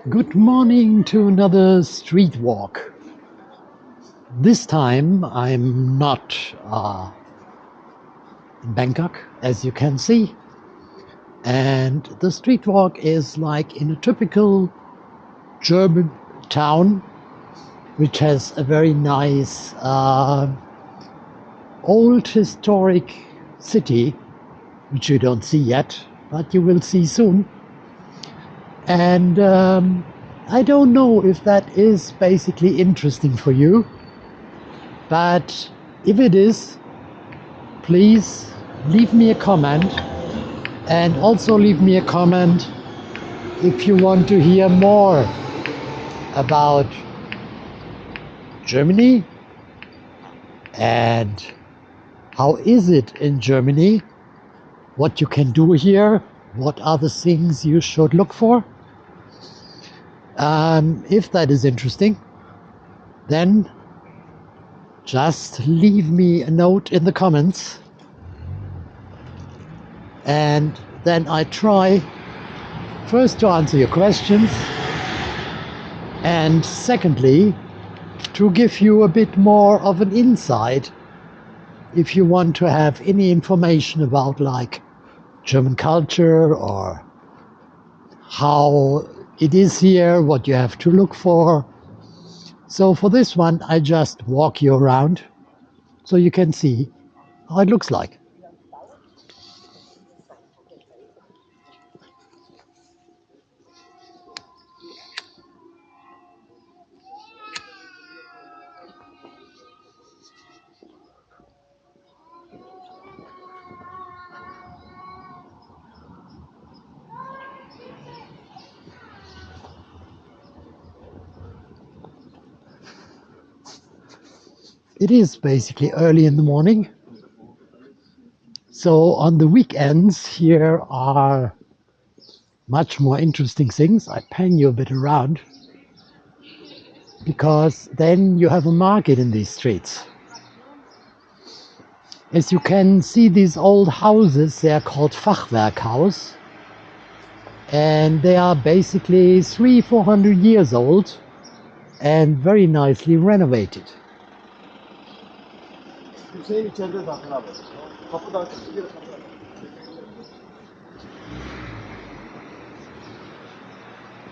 Good morning to another street walk. This time I'm not in Bangkok, as you can see, and the street walk is like in a typical German town, which has a very nice old historic city, which you don't see yet, but you will see soon. And I don't know if that is basically interesting for you, but if it is, please leave me a comment, and also leave me a comment if you want to hear more about Germany and how is it in Germany, what you can do here, what are the things you should look for. If that is interesting, then just leave me a note in the comments, and then I try first to answer your questions, and secondly to give you a bit more of an insight if you want to have any information about like German culture or how it is here, what you have to look for. So for this one, I just walk you around so you can see how it looks like. It is basically early in the morning. So on the weekends, here are much more interesting things. I pan you a bit around because then you have a market in these streets. As you can see, these old houses, they are called Fachwerkhaus, and they are basically 300-400 years old and very nicely renovated.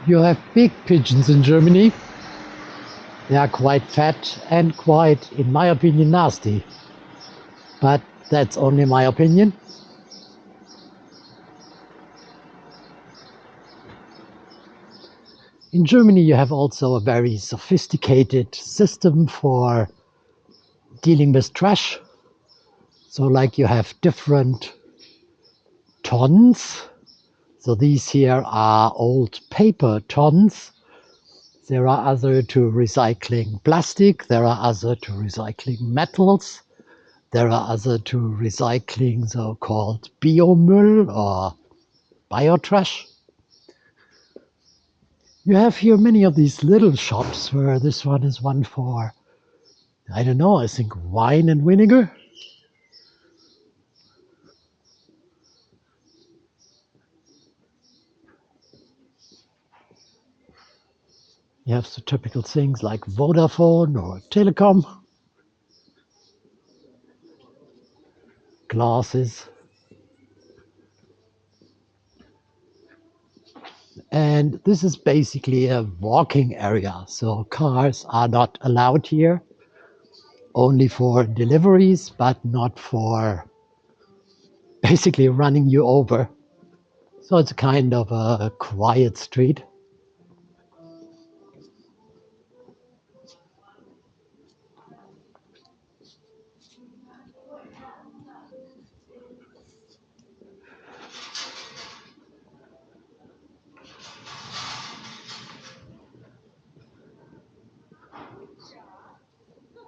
You have big pigeons in Germany. They are quite fat and quite, in my opinion, nasty. But that's only my opinion. In Germany, you have also a very sophisticated system for dealing with trash. So like you have different tons. So these here are old paper tons. There are other to recycling plastic. There are other to recycling metals. There are other to recycling so-called biomüll or biotrash. You have here many of these little shops where this one is one for, I don't know, I think wine and vinegar. You have the typical things like Vodafone or Telecom, glasses. And this is basically a walking area. So cars are not allowed here, only for deliveries, but not for basically running you over. So it's kind of a quiet street.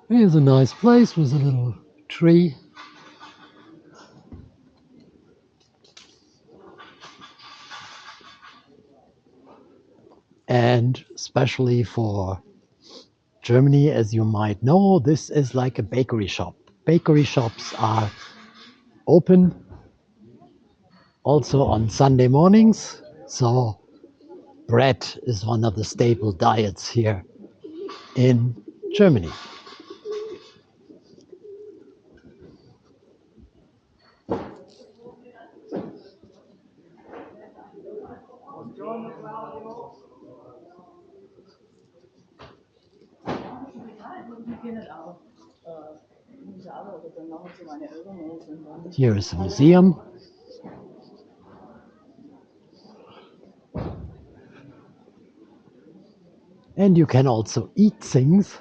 Here's a nice place with a little tree. And especially for Germany, as you might know, this is like a bakery shop. Bakery shops are open also on Sunday mornings. So Bread is one of the staple diets here in Germany. Here is a museum. And you can also eat things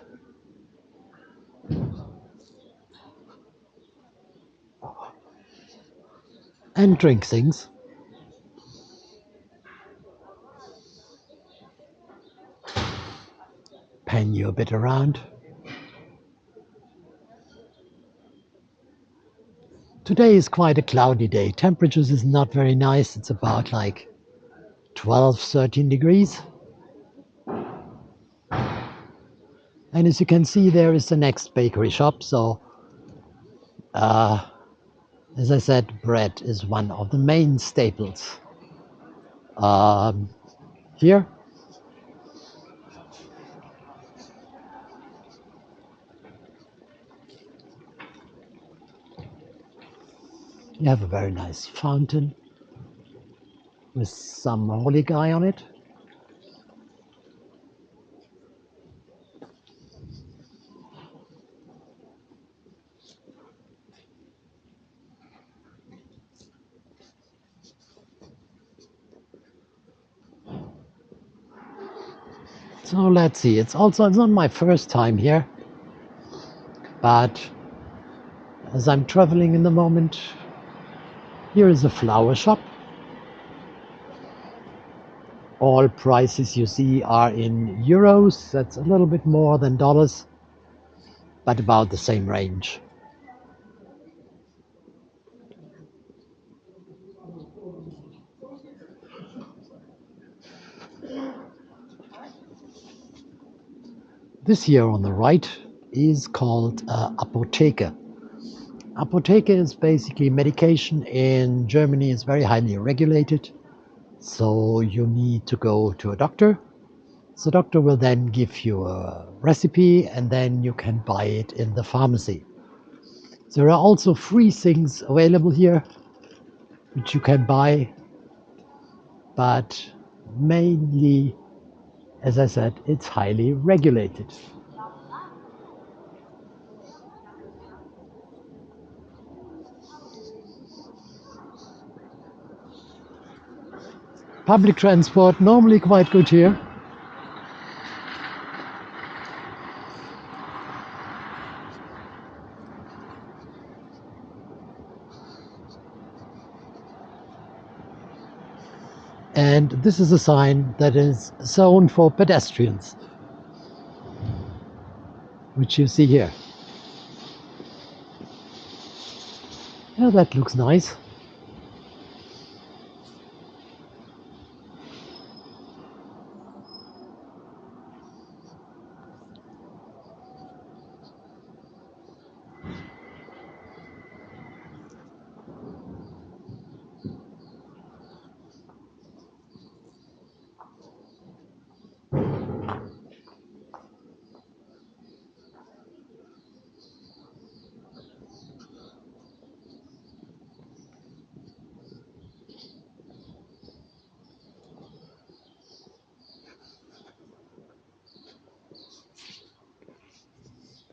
and drink things. Pan you a bit around. Today is quite a cloudy day. Temperatures is not very nice. It's about like 12, 13 degrees. And as you can see, there is the next bakery shop. So, as I said, bread is one of the main staples. Here, you have a very nice fountain with some holy guy on it. So let's see. It's not my first time here, but as I'm traveling in the moment, here is a flower shop. All prices you see are in euros. That's a little bit more than dollars, but about the same range. This here on the right is called Apotheke. Apotheke is basically medication in Germany is very highly regulated. So you need to go to a doctor. The doctor will then give you a recipe and then you can buy it in the pharmacy. There are also free things available here which you can buy, but mainly, as I said, it's highly regulated. Public transport normally quite good here. And this is a sign that is zone for pedestrians, which you see here. Yeah, that looks nice.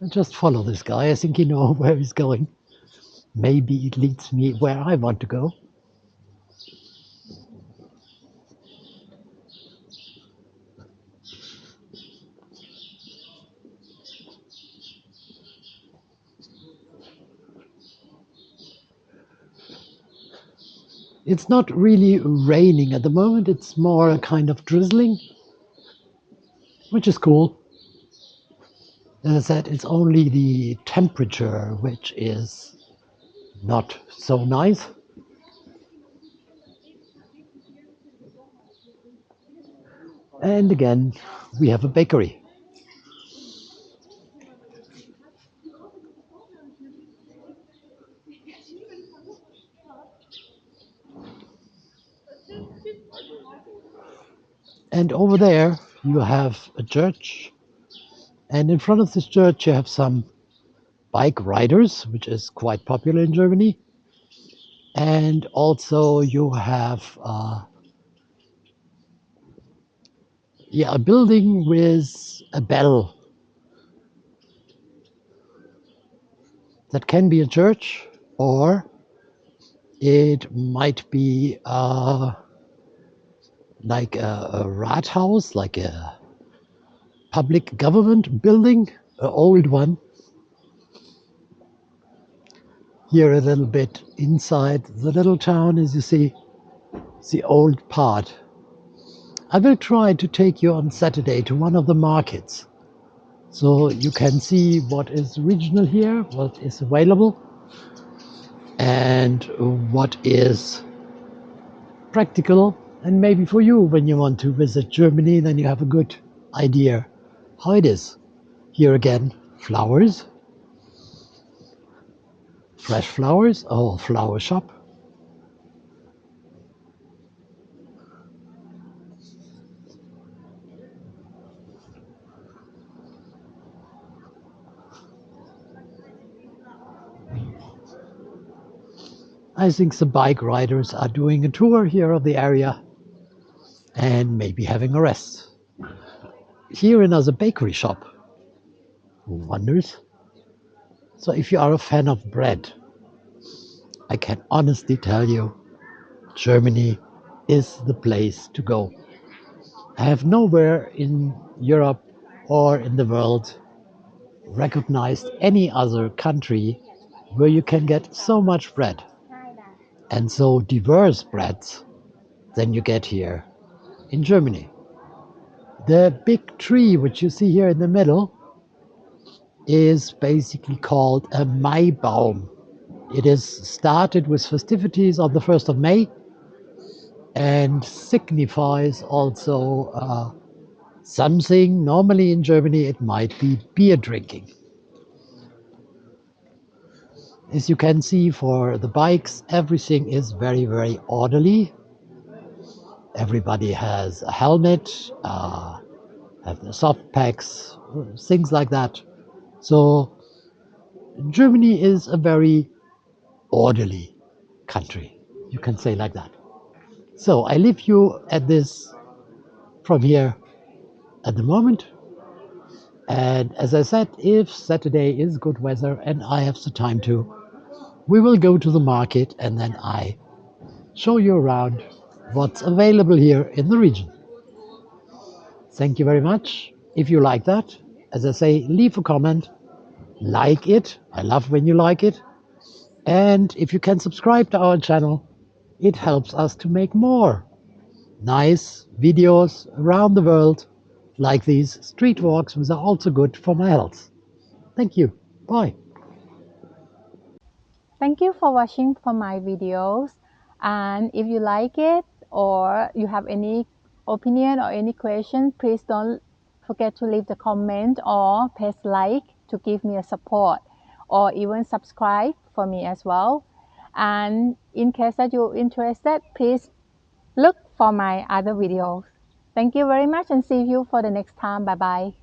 And just follow this guy. I think you know where he's going. Maybe it leads me where I want to go. It's not really raining at the moment. It's more a kind of drizzling, which is cool. As I said, it's only the temperature which is not so nice. And again, we have a bakery. And over there, you have a church. And in front of this church, you have some bike riders, which is quite popular in Germany. And also, you have yeah, a building with a bell that can be a church, or it might be like a Rathaus, like a public government building, an old one. Here a little bit inside the little town, as you see, the old part. I will try to take you on Saturday to one of the markets so you can see what is regional here, what is available, and what is practical. And maybe for you, when you want to visit Germany, then you have a good idea how it is. Here again, flowers, fresh flowers, a whole flower shop. I think the bike riders are doing a tour here of the area and maybe having a rest. Here another bakery shop. Who wonders? So if you are a fan of bread, I can honestly tell you, Germany is the place to go. I have nowhere in Europe or in the world recognized any other country where you can get so much bread and so diverse breads than you get here in Germany. The big tree which you see here in the middle is basically called a Maibaum. It is started with festivities on the 1st of May and signifies also something. Normally in Germany, it might be beer drinking. As you can see, for the bikes, everything is very, very orderly. Everybody has a helmet, have the soft packs, things like that. So Germany is a very orderly country. You can say like that. So I leave you at this from here at the moment. And as I said, if Saturday is good weather and I have the time to, we will go to the market and then I show you around what's available here in the region. Thank you very much. If you like that, as I say, leave a comment, like it. I love when you like it. And if you can subscribe to our channel, it helps us to make more nice videos around the world like these street walks, which are also good for my health. Thank you. Bye. Thank you for watching for my videos. And if you like it or you have any opinion or any question, please don't forget to leave the comment or press like to give me a support or even subscribe for me as well. And in case that you're interested, please look for my other videos. Thank you very much and see you for the next time. Bye bye.